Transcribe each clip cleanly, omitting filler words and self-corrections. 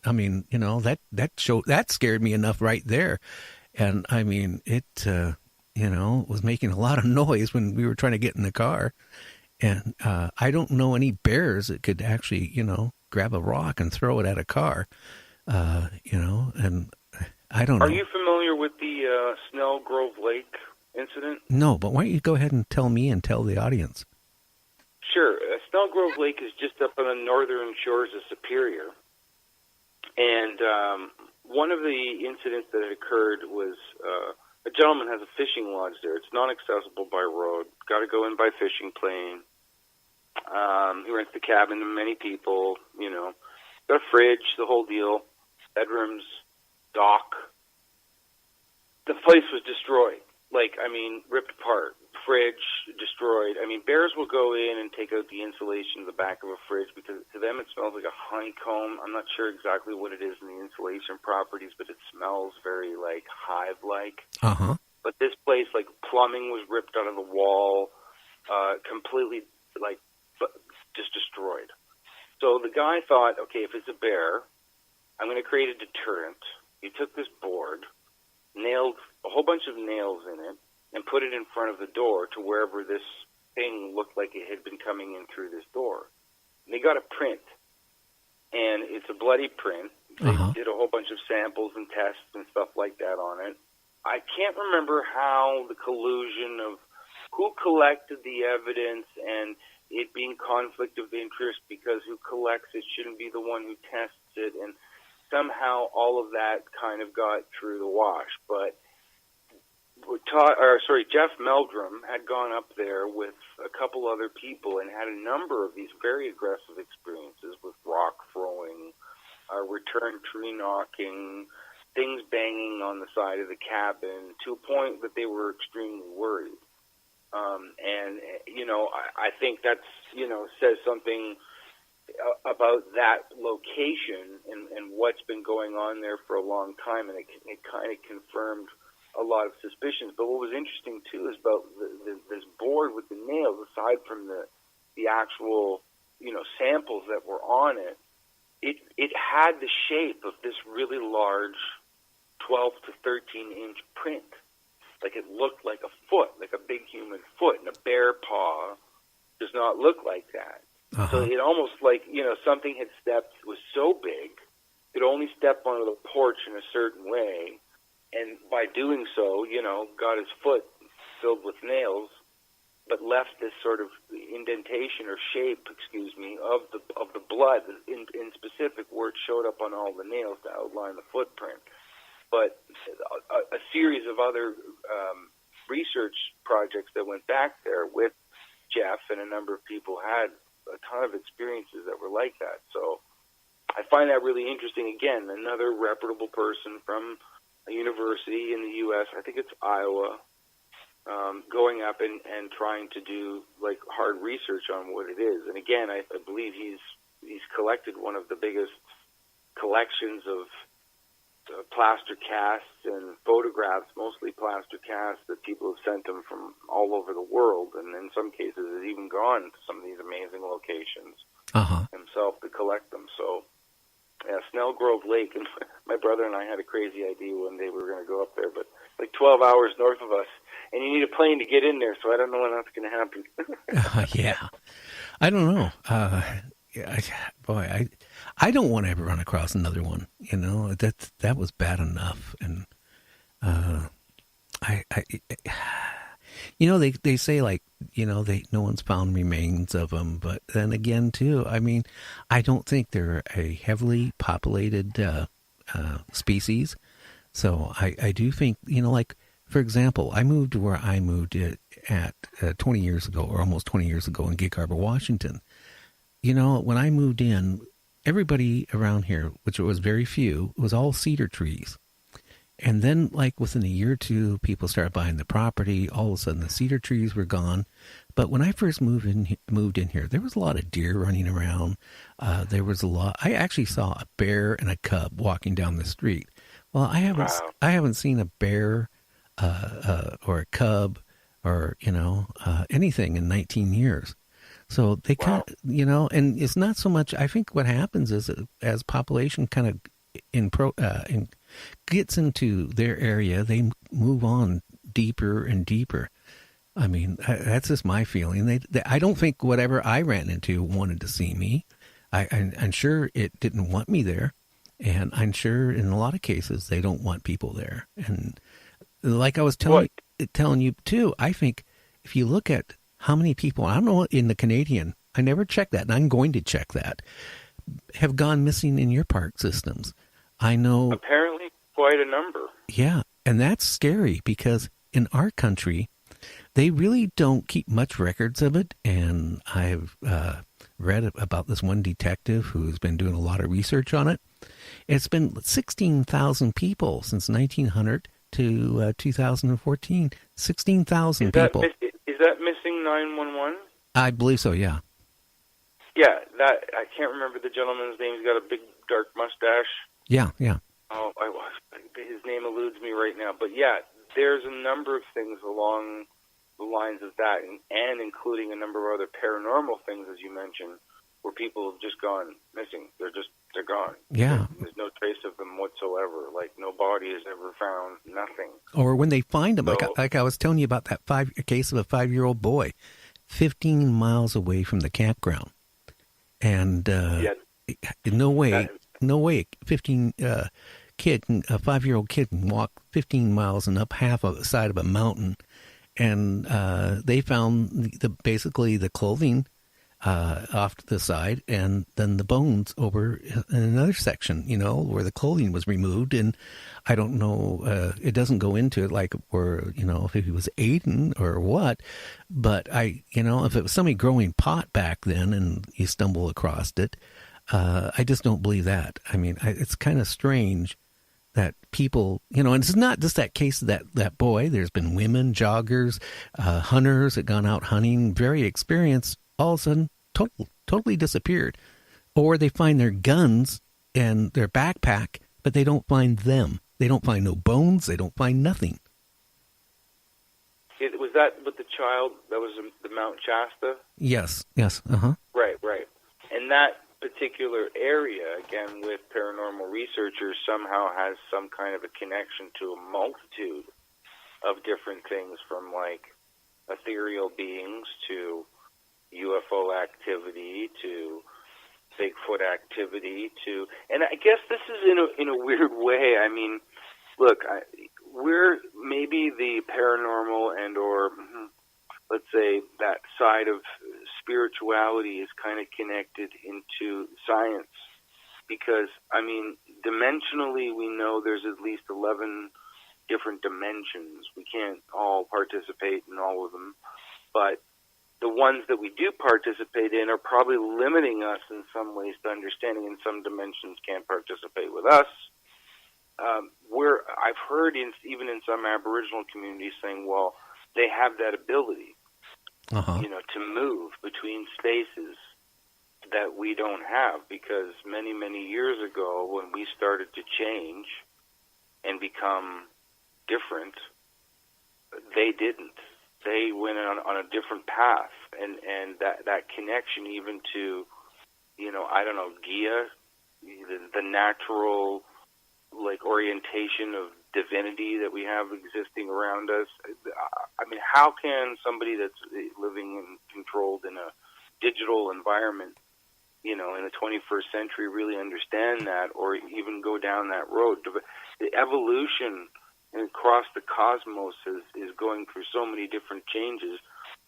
I mean, that scared me enough right there. And I mean, it, was making a lot of noise when we were trying to get in the car. And I don't know any bears that could actually, grab a rock and throw it at a car, and I don't Are know. you familiar with the Snell Grove Lake incident? No, but why don't you go ahead and tell me and tell the audience? Sure. Snell Grove Lake is just up on the northern shores of Superior. And one of the incidents that had occurred was a gentleman has a fishing lodge there. It's not accessible by road. Got to go in by fishing plane. He rents the cabin to many people, Got a fridge, the whole deal, bedrooms, dock. The place was destroyed. Ripped apart. Fridge destroyed. Bears will go in and take out the insulation of the back of a fridge because to them it smells like a honeycomb. I'm not sure exactly what it is in the insulation properties, but it smells very like hive-like. Uh-huh. But this place, plumbing was ripped out of the wall, completely, just destroyed. So the guy thought, okay, if it's a bear, I'm going to create a deterrent. He took this board, nailed a whole bunch of nails in it, and put it in front of the door to wherever this thing looked like it had been coming in through this door. And they got a print, and it's a bloody print. They did a whole bunch of samples and tests and stuff like that on it. I can't remember how the collusion of who collected the evidence and it being conflict of interest because who collects it shouldn't be the one who tests it, and somehow all of that kind of got through the wash. But Jeff Meldrum had gone up there with a couple other people and had a number of these very aggressive experiences with rock throwing, return tree knocking, things banging on the side of the cabin to a point that they were extremely worried. I think that's, says something about that location and what's been going on there for a long time, and it kind of confirmed a lot of suspicions. But what was interesting, too, is about this board with the nails, aside from the actual, samples that were on it, it had the shape of this really large 12 to 13-inch print. Like it looked like a foot, like a big human foot, and a bear paw does not look like that. Uh-huh. So it almost like, something had stepped, was so big, it only stepped onto the porch in a certain way, and by doing so, got his foot filled with nails, but left this sort of indentation or shape, of the blood, in specific, where it showed up on all the nails to outline the footprint. But a series of other research projects that went back there with Jeff and a number of people had a ton of experiences that were like that. So I find that really interesting. Again, another reputable person from a university in the U.S., I think it's Iowa, going up and trying to do hard research on what it is. And again, I believe he's collected one of the biggest collections of plaster casts and photographs, mostly plaster casts, that people have sent him from all over the world, and in some cases has even gone to some of these amazing locations himself to collect them. So, yeah, Snell Grove Lake, and my brother and I had a crazy idea one day we were going to go up there, but 12 hours north of us, and you need a plane to get in there, so I don't know when that's going to happen. Yeah. I don't know. I don't want to ever run across another one. That was bad enough. And they say no one's found remains of them. But then again, too, I don't think they're a heavily populated species. So I do think, for example, I moved where I moved at 20 years ago, or almost 20 years ago, in Gig Harbor, Washington. When I moved in, everybody around here, which was very few, was all cedar trees. And then, within a year or two, people started buying the property. All of a sudden, the cedar trees were gone. But when I first moved in here, there was a lot of deer running around. There was a lot. I actually saw a bear and a cub walking down the street. Well, I haven't seen a bear or a cub or anything in 19 years. So they kind Wow. of, and it's not so much. I think what happens is as population kind of gets into their area, they move on deeper and deeper. I mean, that's just my feeling. I don't think whatever I ran into wanted to see me. I'm sure it didn't want me there, and I'm sure in a lot of cases they don't want people there. And like I was telling you too, I think if you look at how many people, I don't know in the Canadian, I never checked that, and I'm going to check that, have gone missing in your park systems. I know. Apparently, quite a number. Yeah, and that's scary because in our country, they really don't keep much records of it. And I've read about this one detective who's been doing a lot of research on it. It's been 16,000 people since 1900 to 2014. 16,000 people. Is that missing 911? I believe so, yeah. Yeah, that I can't remember the gentleman's name. He's got a big dark mustache. Yeah. Oh, his name eludes me right now. But yeah, there's a number of things along the lines of that, and including a number of other paranormal things, as you mentioned, where people have just gone missing. They're gone. Yeah. There's no trace of them whatsoever. Like, no body is ever found. Nothing. Or when they find them, like I was telling you about that case of a 5-year-old boy, 15 miles away from the campground, and no way, 5-year-old kid can walk 15 miles and up half of the side of a mountain, and they found basically the clothing off to the side, and then the bones over in another section, where the clothing was removed. And I don't know, it doesn't go into it like where, if he was Aiden or what, but if it was somebody growing pot back then and you stumble across it, I just don't believe that. I mean, it's kind of strange that people, and it's not just that case of that boy. There's been women, joggers, hunters that gone out hunting, very experienced, all of a sudden totally disappeared. Or they find their guns and their backpack, but they don't find them. They don't find no bones. They don't find nothing. Was that with the child that was the Mount Shasta? Yes. Uh-huh. Right. And that particular area, again, with paranormal researchers, somehow has some kind of a connection to a multitude of different things, from like ethereal beings to UFO activity to Bigfoot activity to, and I guess this is in a weird way. I mean, look, we're maybe the paranormal and or let's say that side of spirituality is kind of connected into science, because I mean, dimensionally we know there's at least 11 different dimensions. We can't all participate in all of them, but the ones that we do participate in are probably limiting us in some ways to understanding, and some dimensions can't participate with us. I've heard even in some Aboriginal communities saying, well, they have that ability, to move between spaces that we don't have, because many, many years ago when we started to change and become different, they didn't. They went on a different path, and that connection even to, Gaia, the natural, like, orientation of divinity that we have existing around us. I mean, how can somebody that's living and controlled in a digital environment, in the 21st century, really understand that, or even go down that road? The evolution across the cosmos is going through so many different changes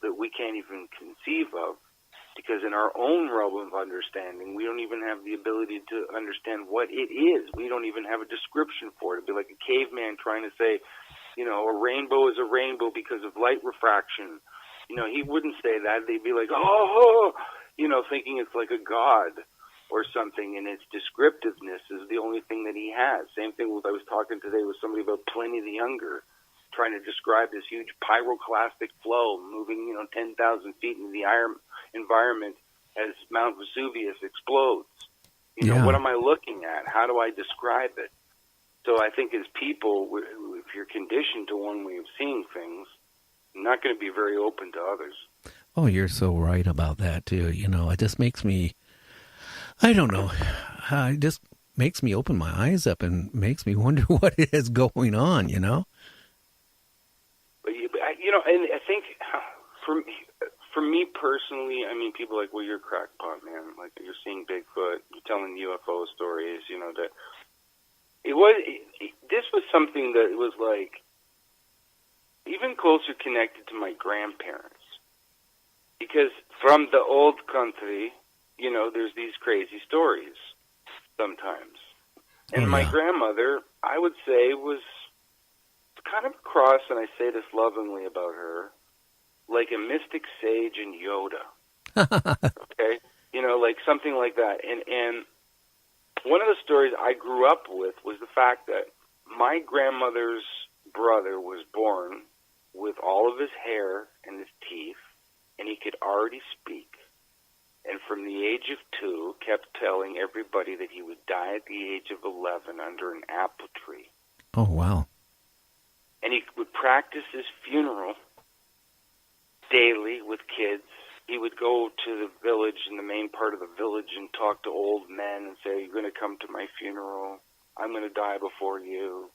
that we can't even conceive of, because in our own realm of understanding, we don't even have the ability to understand what it is. We don't even have a description for it. It'd be like a caveman trying to say, a rainbow is a rainbow because of light refraction. He wouldn't say that. They'd be like, thinking it's like a god or something, and its descriptiveness is the only thing that he has. Same thing with, I was talking today with somebody about Pliny the Younger, trying to describe this huge pyroclastic flow moving, 10,000 feet into the environment as Mount Vesuvius explodes. What am I looking at? How do I describe it? So I think as people, if you're conditioned to one way of seeing things, you're not going to be very open to others. Oh, you're so right about that too. It just makes me, I don't know, it just makes me open my eyes up and makes me wonder what is going on. But and I think for me personally, I mean, people are like, well, you're a crackpot, man. Like, you're seeing Bigfoot, you're telling UFO stories. That this was something that was like even closer connected to my grandparents, because from the old country, there's these crazy stories sometimes. And my grandmother, I would say, was kind of cross, and I say this lovingly about her, like a mystic sage in Yoda. Okay? Like something like that. And one of the stories I grew up with was the fact that my grandmother's brother was born with all of his hair and his teeth, and he could already speak. And from the age of 2, kept telling everybody that he would die at the age of 11 under an apple tree. Oh, wow. And he would practice his funeral daily with kids. He would go to the village, in the main part of the village, and talk to old men and say, you're going to come to my funeral. I'm going to die before you.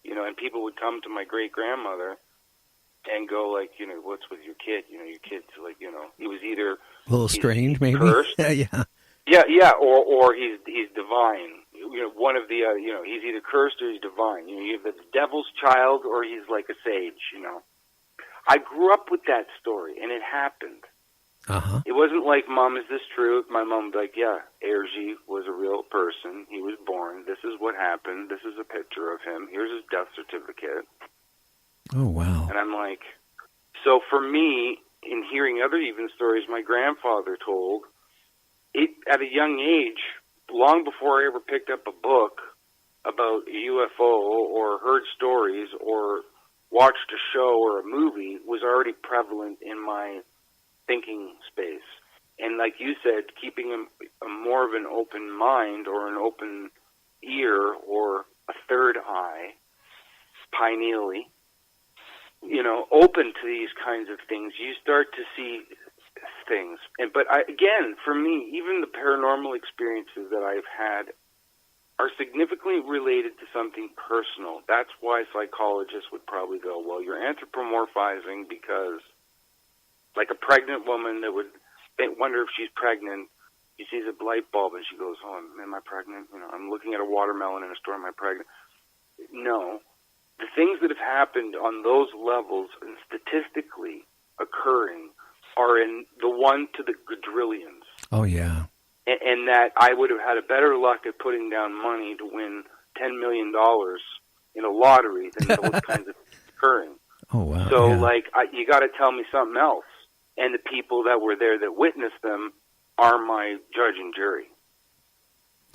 And people would come to my great-grandmother and go like, what's with your kid? Your kid's like, he was either a little strange, maybe. Cursed. yeah, or he's divine. One of the he's either cursed or he's divine. You have the devil's child, or he's like a sage. I grew up with that story, and it happened. Uh-huh. It wasn't like, Mom, is this true? My mom would be like, yeah, Ergi was a real person. He was born. This is what happened. This is a picture of him. Here's his death certificate. Oh, wow. And I'm like, so for me, in hearing other even stories my grandfather told, at a young age, long before I ever picked up a book about a UFO or heard stories or watched a show or a movie, was already prevalent in my thinking space. And like you said, keeping a more of an open mind or an open ear or a third eye, pineally, open to these kinds of things, you start to see things. But again, for me, even the paranormal experiences that I've had are significantly related to something personal. That's why psychologists would probably go, well, you're anthropomorphizing, because like a pregnant woman that would wonder if she's pregnant, she sees a light bulb and she goes, oh, am I pregnant? I'm looking at a watermelon in a store, am I pregnant? No. The things that have happened on those levels and statistically occurring are in the 1 to the quadrillions. Oh, yeah. And that I would have had a better luck at putting down money to win $10 million in a lottery than those kinds of things occurring. Oh, wow. So, yeah. you got to tell me something else. And the people that were there that witnessed them are my judge and jury.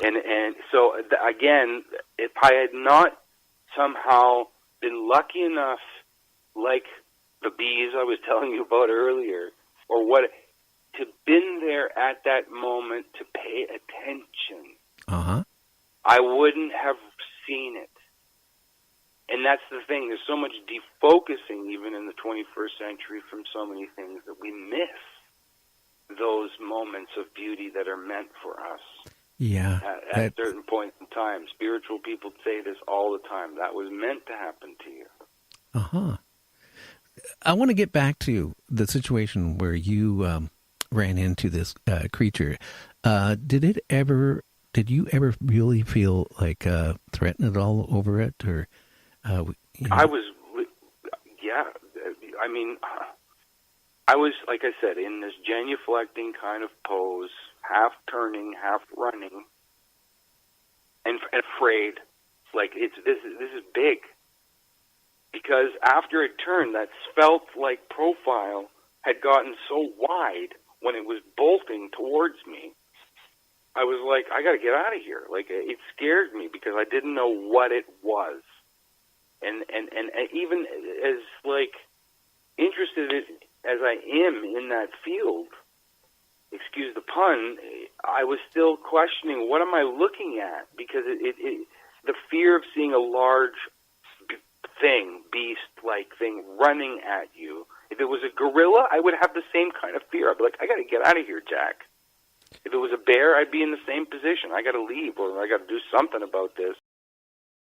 And so, again, if I had not somehow been lucky enough, like the bees I was telling you about earlier, or what, to been there at that moment to pay attention, I wouldn't have seen it. And that's the thing. There's so much defocusing even in the 21st century from so many things that we miss those moments of beauty that are meant for us. Yeah. At certain points in time. Spiritual people say this all the time. That was meant to happen to you. Uh-huh. I want to get back to the situation where you ran into this creature. Did you ever really feel like threatened at all over it, or? I was, yeah. I mean, I was, like I said, in this genuflecting kind of pose, half turning, half running, and afraid. Like this is big. Because after it turned, that svelte-like profile had gotten so wide when it was bolting towards me. I was like, I got to get out of here. Like, it scared me because I didn't know what it was. And even as, like, interested as I am in that field, excuse the pun, I was still questioning, what am I looking at? Because the fear of seeing a large thing, beast-like thing running at you If it was a gorilla, I would have the same kind of fear. I'd be like, I got to get out of here, Jack. If it was a bear, I'd be in the same position. I got to leave, or I got to do something about this.